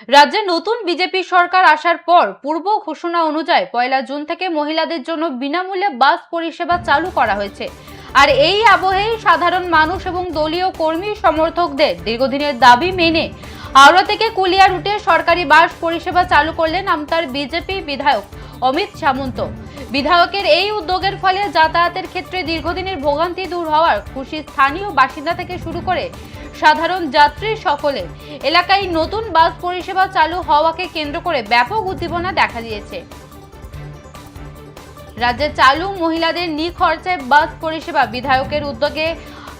রাজ্যে নতুন বিজেপি সরকার আসার পর পূর্ব ঘোষণা অনুযায়ী 1 জুন থেকে মহিলাদের জন্য বিনামূল্যে বাস পরিষেবা চালু করা হয়েছে। আর এই আবহেই সাধারণ মানুষ এবং দলীয় কর্মী সমর্থকদের দীর্ঘদিনের দাবি মেনে হাওড়া থেকে কুলিয়া রুটে সরকারি বাস পরিষেবা চালু করলেন আমতার বিজেপি বিধায়ক অমিত সামন্ত। বিধায়কের এই উদ্যোগের ফলে যাতায়াতের ক্ষেত্রে দীর্ঘদিনের ভোগান্তি দূর হওয়ার খুশি স্থানীয় বাসিন্দা থেকে শুরু করে সাধারণ যাত্রী সকলে। এলাকায় নতুন বাস পরিষেবা চালু হওয়াকে কেন্দ্র করে ব্যাপক উদ্দীপনা দেখা দিয়েছে। রাজ্যে চালু মহিলাদের নিখরচায় বাস পরিষেবা বিধায়কের উদ্যোগে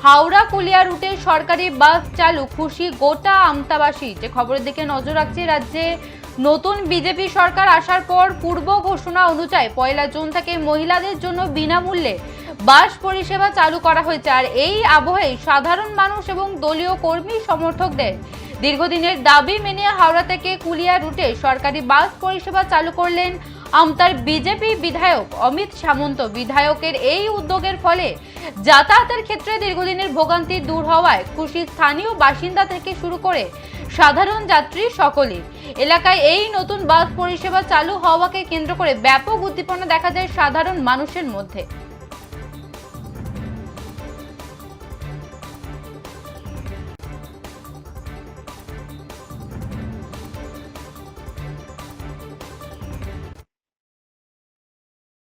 হাওড়া কুলিয়া রুটে সরকারি বাস চালু খুশি গোটা আমতাবাসী। যে খবরের দিকে নজর রাখছি, রাজ্যে নতুন বিজেপি সরকার আসার পর পূর্ব ঘোষণা অনুযায়ী 1 জুন থেকে মহিলাদের জন্য বিনামূল্যে বাস পরিষেবা চালু করা হয়েছে। আর এই আবহে সাধারণ মানুষ এবং দলীয় কর্মী সমর্থকদের দীর্ঘদিনের দাবি মেনে হাওড়া থেকে কুলিয়া রুটে সরকারি বাস পরিষেবা চালু করলেন আমতার বিজেপি বিধায়ক অমিত সামন্ত। বিধায়কের এই উদ্যোগের ফলে যাতায়াতের ক্ষেত্রে দীর্ঘদিনের ভোগান্তি দূর হওয়ায় খুশি স্থানীয় বাসিন্দা থেকে শুরু করে সাধারণ যাত্রী সকলে। এলাকায় এই নতুন বাস পরিষেবা চালু হওয়াকে কেন্দ্র করে ব্যাপক উদ্দীপনা দেখা যায় সাধারণ মানুষের মধ্যে।